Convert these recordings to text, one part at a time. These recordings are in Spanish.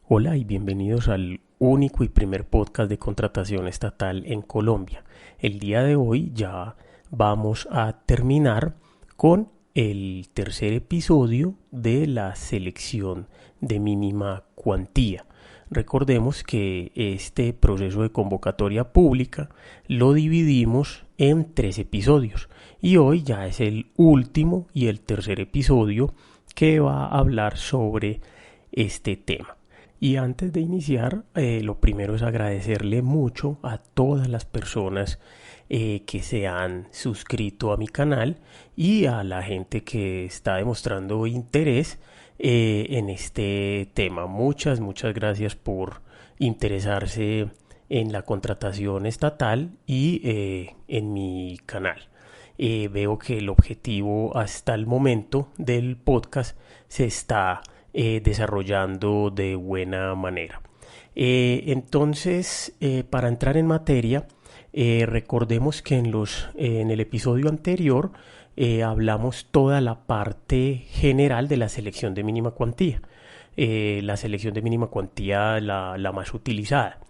Hola y bienvenidos al único y primer podcast de contratación estatal en Colombia. El día de hoy ya vamos a terminar con el tercer episodio de la selección de mínima cuantía. Recordemos que este proceso de convocatoria pública lo dividimos en 3 episodios y hoy ya es el último y el tercer episodio que va a hablar sobre este tema. Y antes de iniciar, lo primero es agradecerle mucho a todas las personas que se han suscrito a mi canal y a la gente que está demostrando interés en este tema. Muchas gracias por interesarse en la contratación estatal y en mi canal. Veo que el objetivo hasta el momento del podcast se está desarrollando de buena manera. Entonces, para entrar en materia, recordemos que en el episodio anterior hablamos toda la parte general de la selección de mínima cuantía. La selección de mínima cuantía la más utilizada.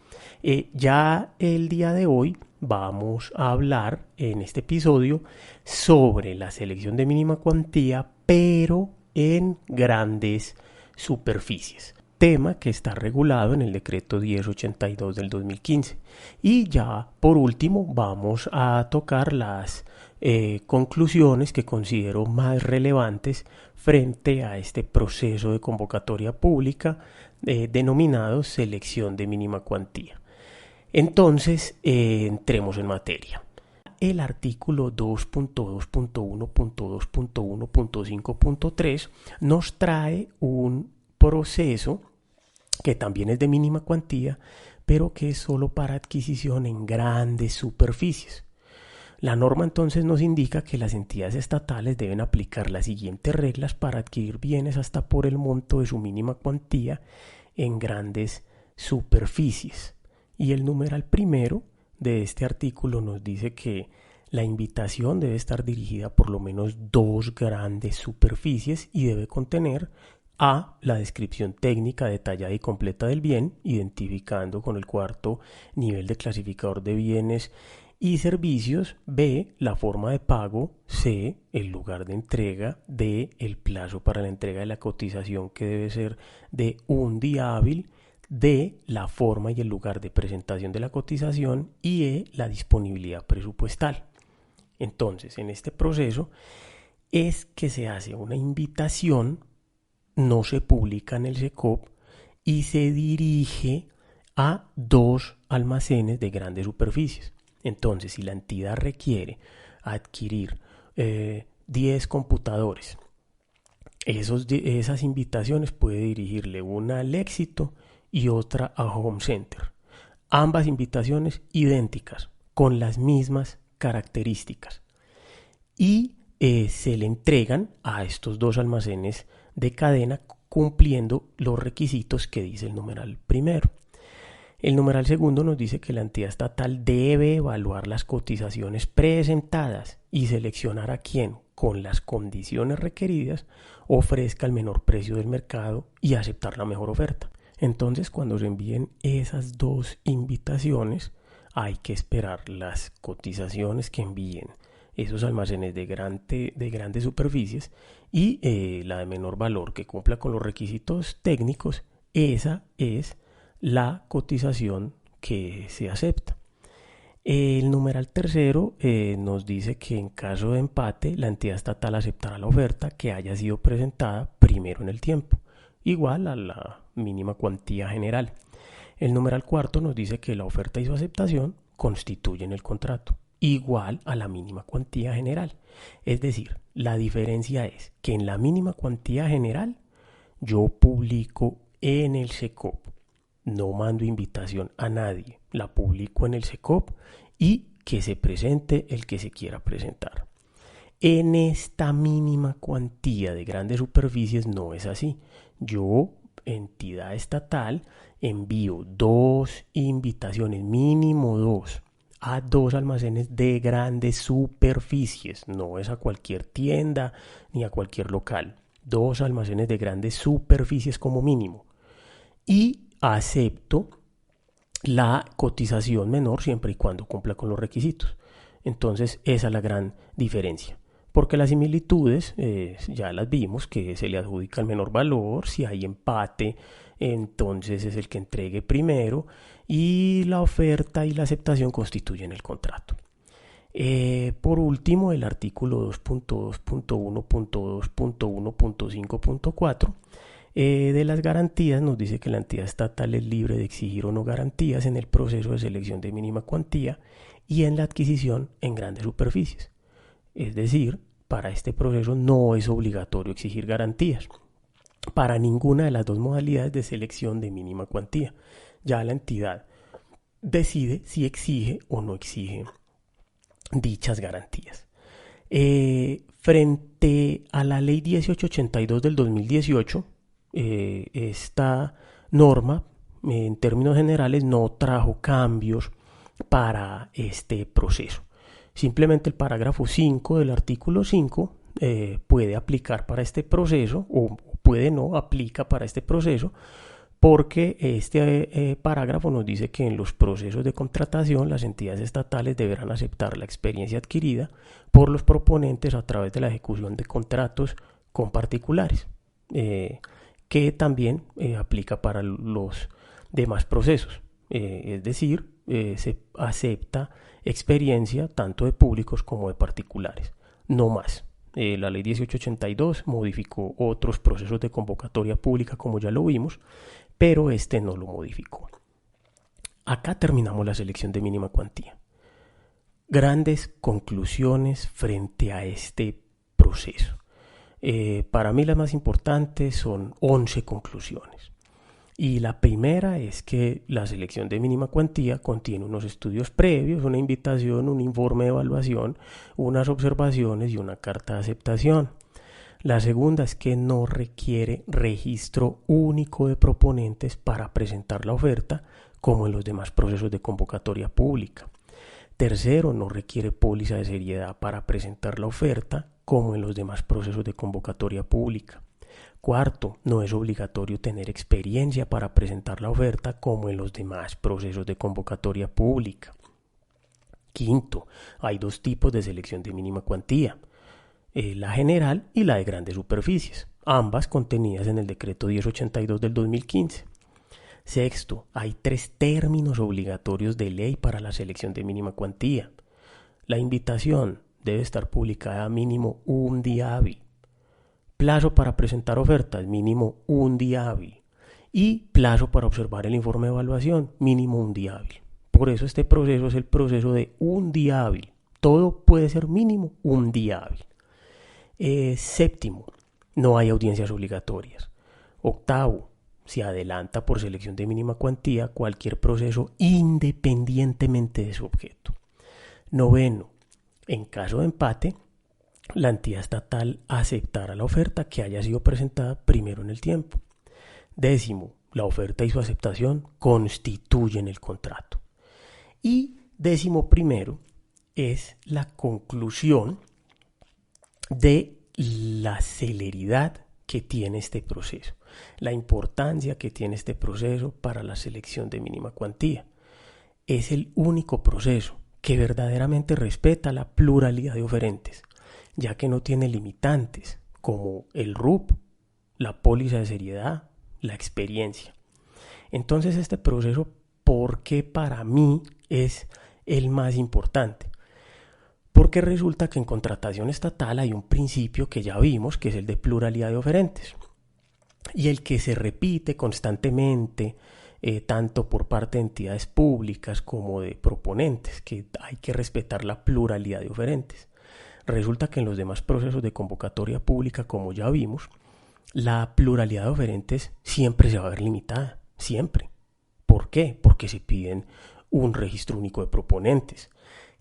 Ya el día de hoy vamos a hablar en este episodio sobre la selección de mínima cuantía, pero en grandes superficies, tema que está regulado en el decreto 1082 del 2015. Y ya por último vamos a tocar las conclusiones que considero más relevantes frente a este proceso de convocatoria pública denominado selección de mínima cuantía. Entonces, entremos en materia. El artículo 2.2.1.2.1.5.3 nos trae un proceso que también es de mínima cuantía, pero que es solo para adquisición en grandes superficies. La norma entonces nos indica que las entidades estatales deben aplicar las siguientes reglas para adquirir bienes hasta por el monto de su mínima cuantía en grandes superficies. Y el numeral primero de este artículo nos dice que la invitación debe estar dirigida por lo menos 2 grandes superficies y debe contener A, la descripción técnica detallada y completa del bien, identificando con el cuarto nivel de clasificador de bienes y servicios. B, la forma de pago. C, el lugar de entrega. D, el plazo para la entrega de la cotización, que debe ser de un día hábil. D, la forma y el lugar de presentación de la cotización. Y E, la disponibilidad presupuestal. Entonces, en este proceso es que se hace una invitación, no se publica en el SECOP y se dirige a 2 almacenes de grandes superficies. Entonces, si la entidad requiere adquirir 10 computadores, esas invitaciones puede dirigirle una al Éxito y otra a Home Center. Ambas invitaciones idénticas, con las mismas características. Y se le entregan a estos 2 almacenes de cadena cumpliendo los requisitos que dice el numeral primero. El numeral segundo nos dice que la entidad estatal debe evaluar las cotizaciones presentadas y seleccionar a quien, con las condiciones requeridas, ofrezca el menor precio del mercado y aceptar la mejor oferta. Entonces, cuando se envíen esas 2 invitaciones, hay que esperar las cotizaciones que envíen esos almacenes de grandes superficies y la de menor valor que cumpla con los requisitos técnicos. Esa es la cotización que se acepta. El numeral tercero nos dice que en caso de empate la entidad estatal aceptará la oferta que haya sido presentada primero en el tiempo, igual a la mínima cuantía general. El numeral cuarto nos dice que la oferta y su aceptación constituyen el contrato, igual a la mínima cuantía general. Es decir, la diferencia es que en la mínima cuantía general yo publico en el SECOP, no mando invitación a nadie, la publico en el SECOP y que se presente el que se quiera presentar. En esta mínima cuantía de grandes superficies no es así. Yo, entidad estatal, envío 2 invitaciones, mínimo 2, a 2 almacenes de grandes superficies. No es a cualquier tienda ni a cualquier local. 2 almacenes de grandes superficies como mínimo. Y acepto la cotización menor siempre y cuando cumpla con los requisitos. Entonces esa es la gran diferencia. Porque las similitudes ya las vimos, que se le adjudica el menor valor, si hay empate, entonces es el que entregue primero y la oferta y la aceptación constituyen el contrato. Por último, el artículo 2.2.1.2.1.5.4 de las garantías nos dice que la entidad estatal es libre de exigir o no garantías en el proceso de selección de mínima cuantía y en la adquisición en grandes superficies. Es decir, para este proceso no es obligatorio exigir garantías para ninguna de las dos modalidades de selección de mínima cuantía. Ya la entidad decide si exige o no exige dichas garantías. Frente a la ley 1882 del 2018, esta norma en términos generales no trajo cambios para este proceso. Simplemente el parágrafo 5 del artículo 5 puede aplicar para este proceso o puede no aplica para este proceso, porque este parágrafo nos dice que en los procesos de contratación las entidades estatales deberán aceptar la experiencia adquirida por los proponentes a través de la ejecución de contratos con particulares, que también aplica para los demás procesos. Es decir, se acepta experiencia tanto de públicos como de particulares, no más. La ley 1882 modificó otros procesos de convocatoria pública, como ya lo vimos, pero este no lo modificó. Acá terminamos la selección de mínima cuantía. Grandes conclusiones frente a este proceso. Para mí las más importantes son 11 conclusiones. Y la primera es que la selección de mínima cuantía contiene unos estudios previos, una invitación, un informe de evaluación, unas observaciones y una carta de aceptación. La segunda es que no requiere registro único de proponentes para presentar la oferta, como en los demás procesos de convocatoria pública. Tercero, no requiere póliza de seriedad para presentar la oferta, como en los demás procesos de convocatoria pública. Cuarto, no es obligatorio tener experiencia para presentar la oferta, como en los demás procesos de convocatoria pública. Quinto, hay dos tipos de selección de mínima cuantía, la general y la de grandes superficies, ambas contenidas en el decreto 1082 del 2015. Sexto, hay 3 términos obligatorios de ley para la selección de mínima cuantía. La invitación debe estar publicada mínimo un día hábil. Plazo para presentar ofertas, mínimo un día hábil. Y plazo para observar el informe de evaluación, mínimo un día hábil. Por eso este proceso es el proceso de un día hábil. Todo puede ser mínimo un día hábil. Séptimo, no hay audiencias obligatorias. Octavo, se adelanta por selección de mínima cuantía cualquier proceso independientemente de su objeto. Noveno, en caso de empate, la entidad estatal aceptará la oferta que haya sido presentada primero en el tiempo. Décimo, la oferta y su aceptación constituyen el contrato. Y décimo primero es la conclusión de la celeridad que tiene este proceso, la importancia que tiene este proceso para la selección de mínima cuantía. Es el único proceso que verdaderamente respeta la pluralidad de oferentes, ya que no tiene limitantes como el RUP, la póliza de seriedad, la experiencia. Entonces este proceso, ¿por qué para mí es el más importante? Porque resulta que en contratación estatal hay un principio que ya vimos, que es el de pluralidad de oferentes, y el que se repite constantemente, tanto por parte de entidades públicas como de proponentes, que hay que respetar la pluralidad de oferentes. Resulta que en los demás procesos de convocatoria pública, como ya vimos, la pluralidad de oferentes siempre se va a ver limitada, siempre. ¿Por qué? Porque se piden un registro único de proponentes,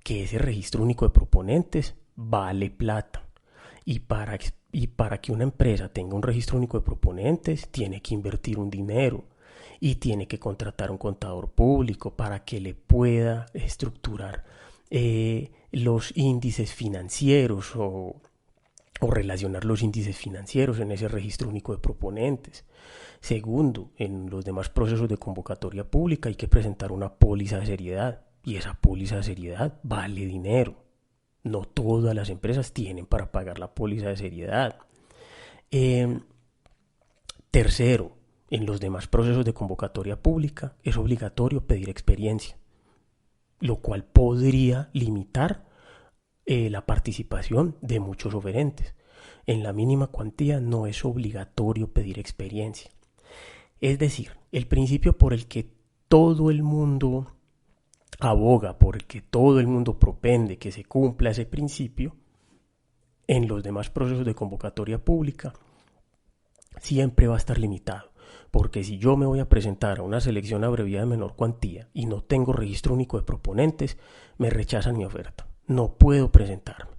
que ese registro único de proponentes vale plata. Y para que una empresa tenga un registro único de proponentes, tiene que invertir un dinero y tiene que contratar un contador público para que le pueda estructurar los índices financieros o relacionar los índices financieros en ese registro único de proponentes. Segundo, en los demás procesos de convocatoria pública hay que presentar una póliza de seriedad y esa póliza de seriedad vale dinero. No todas las empresas tienen para pagar la póliza de seriedad. Eh, Tercero, en los demás procesos de convocatoria pública es obligatorio pedir experiencia, lo cual podría limitar la participación de muchos oferentes. En la mínima cuantía no es obligatorio pedir experiencia. Es decir, el principio por el que todo el mundo aboga, por el que todo el mundo propende que se cumpla ese principio, en los demás procesos de convocatoria pública siempre va a estar limitado. Porque si yo me voy a presentar a una selección abreviada de menor cuantía y no tengo registro único de proponentes, me rechazan mi oferta. No puedo presentarme.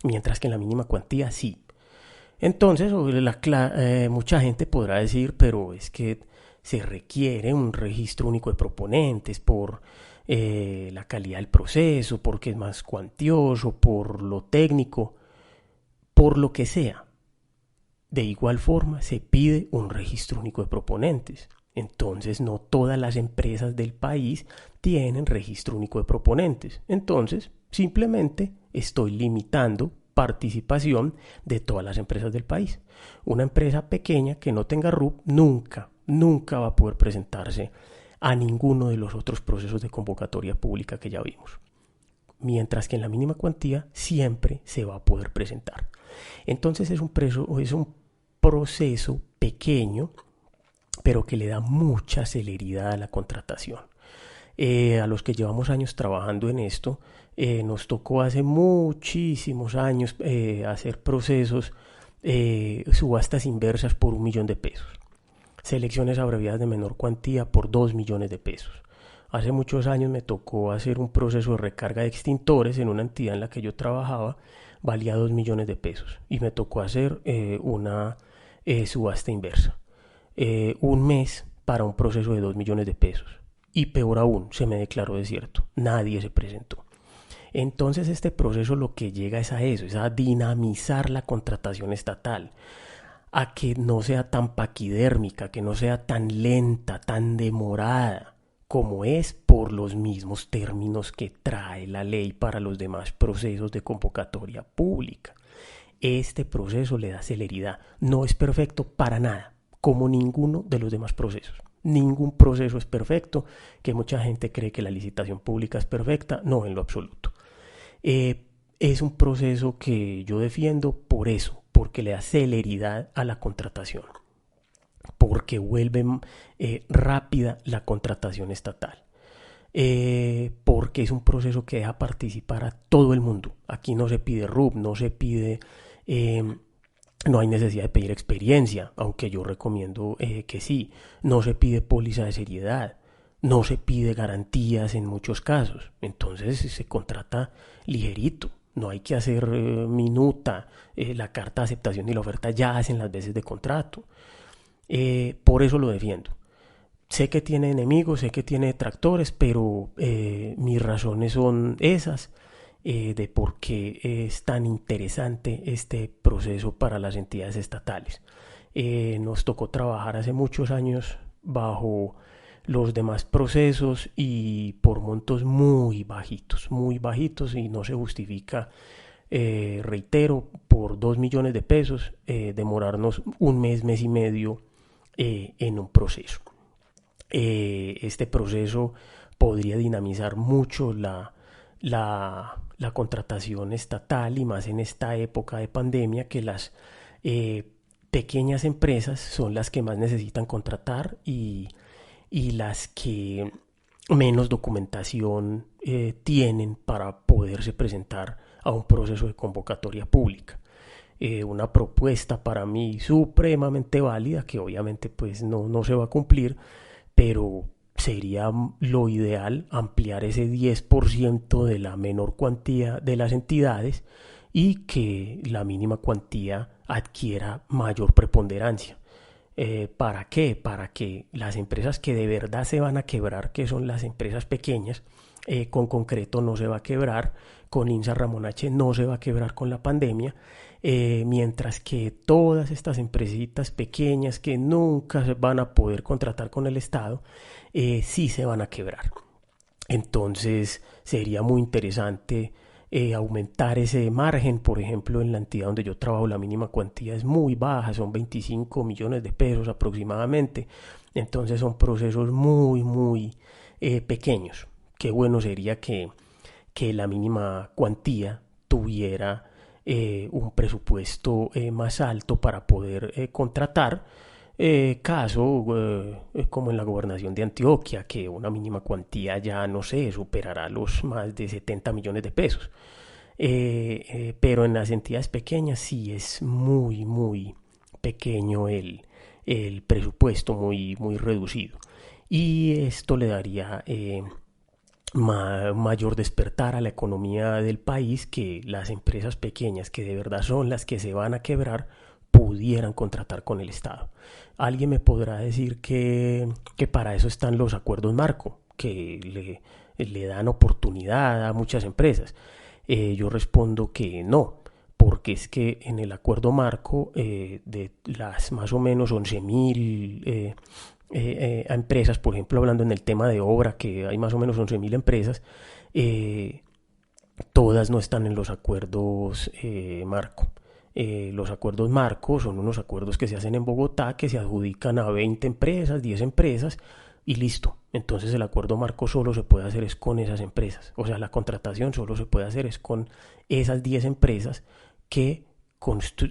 Mientras que en la mínima cuantía sí. Entonces, mucha gente podrá decir, pero es que se requiere un registro único de proponentes por la calidad del proceso, porque es más cuantioso, por lo técnico, por lo que sea. De igual forma, se pide un registro único de proponentes. Entonces, no todas las empresas del país tienen registro único de proponentes. Entonces, simplemente estoy limitando participación de todas las empresas del país. Una empresa pequeña que no tenga RUP nunca va a poder presentarse a ninguno de los otros procesos de convocatoria pública que ya vimos. Mientras que en la mínima cuantía siempre se va a poder presentar. Entonces es un proceso pequeño, pero que le da mucha celeridad a la contratación. A los que llevamos años trabajando en esto, nos tocó hace muchísimos años hacer procesos, subastas inversas por 1 millón de pesos, selecciones abreviadas de menor cuantía por 2 millones de pesos. Hace muchos años me tocó hacer un proceso de recarga de extintores en una entidad en la que yo trabajaba, valía 2 millones de pesos y me tocó hacer una subasta inversa. Un mes para un proceso de 2 millones de pesos. Y peor aún, se me declaró desierto. Nadie se presentó. Entonces este proceso lo que llega es a eso, es a dinamizar la contratación estatal, a que no sea tan paquidérmica, que no sea tan lenta, tan demorada, como es por los mismos términos que trae la ley para los demás procesos de convocatoria pública. Este proceso le da celeridad. No es perfecto para nada, como ninguno de los demás procesos. Ningún proceso es perfecto, que mucha gente cree que la licitación pública es perfecta. No, en lo absoluto. Es un proceso que yo defiendo por eso, porque le da celeridad a la contratación, porque vuelve rápida la contratación estatal. Porque es un proceso que deja participar a todo el mundo. Aquí no se pide RUP, no se pide, no hay necesidad de pedir experiencia, aunque yo recomiendo que sí. No se pide póliza de seriedad, no se pide garantías en muchos casos. Entonces se contrata ligerito. No hay que hacer minuta, la carta de aceptación y la oferta ya hacen las veces de contrato. Por eso lo defiendo. Sé que tiene enemigos, sé que tiene detractores, pero mis razones son esas, de por qué es tan interesante este proceso para las entidades estatales. Nos tocó trabajar hace muchos años bajo los demás procesos y por montos muy bajitos y no se justifica, reitero, por 2 millones de pesos demorarnos un mes y medio en un proceso. Este proceso podría dinamizar mucho la contratación estatal y más en esta época de pandemia que las pequeñas empresas son las que más necesitan contratar y las que menos documentación tienen para poderse presentar a un proceso de convocatoria pública. Una propuesta para mí supremamente válida que obviamente pues no se va a cumplir, pero sería lo ideal ampliar ese 10% de la menor cuantía de las entidades y que la mínima cuantía adquiera mayor preponderancia. ¿Para qué? Para que las empresas que de verdad se van a quebrar, que son las empresas pequeñas, con concreto no se va a quebrar, con INSA Ramón H no se va a quebrar con la pandemia, mientras que todas estas empresitas pequeñas que nunca se van a poder contratar con el Estado, sí se van a quebrar. Entonces sería muy interesante aumentar ese margen. Por ejemplo, en la entidad donde yo trabajo la mínima cuantía es muy baja, son 25 millones de pesos aproximadamente. Entonces son procesos muy pequeños. Qué bueno sería que la mínima cuantía tuviera un presupuesto más alto para poder contratar. Caso como en la gobernación de Antioquia, que una mínima cuantía ya no sé, superará los más de 70 millones de pesos. Pero en las entidades pequeñas sí es muy pequeño el presupuesto, muy reducido. Y esto le daría mayor despertar a la economía del país, que las empresas pequeñas, que de verdad son las que se van a quebrar, pudieran contratar con el Estado. Alguien me podrá decir que para eso están los acuerdos marco, que le dan oportunidad a muchas empresas. Yo respondo que no, porque es que en el acuerdo marco de las más o menos 11.000 empresas, por ejemplo, hablando en el tema de obra, que hay más o menos 11.000 empresas, eh, todas no están en los acuerdos marco. Los acuerdos marco son unos acuerdos que se hacen en Bogotá, que se adjudican a 20 empresas, 10 empresas y listo. Entonces el acuerdo marco solo se puede hacer es con esas empresas. O sea, la contratación solo se puede hacer es con esas 10 empresas que,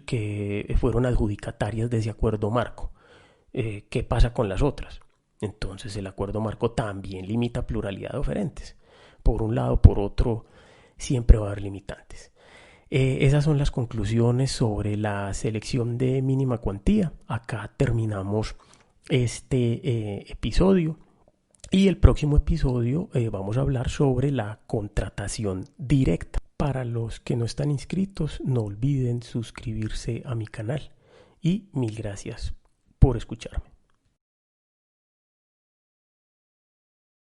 que fueron adjudicatarias de ese acuerdo marco. ¿Qué pasa con las otras? Entonces el acuerdo marco también limita pluralidad de oferentes. Por un lado, por otro, siempre va a haber limitantes. Esas son las conclusiones sobre la selección de mínima cuantía. Acá terminamos este episodio. Y el próximo episodio vamos a hablar sobre la contratación directa. Para los que no están inscritos, no olviden suscribirse a mi canal. Y mil gracias por escucharme.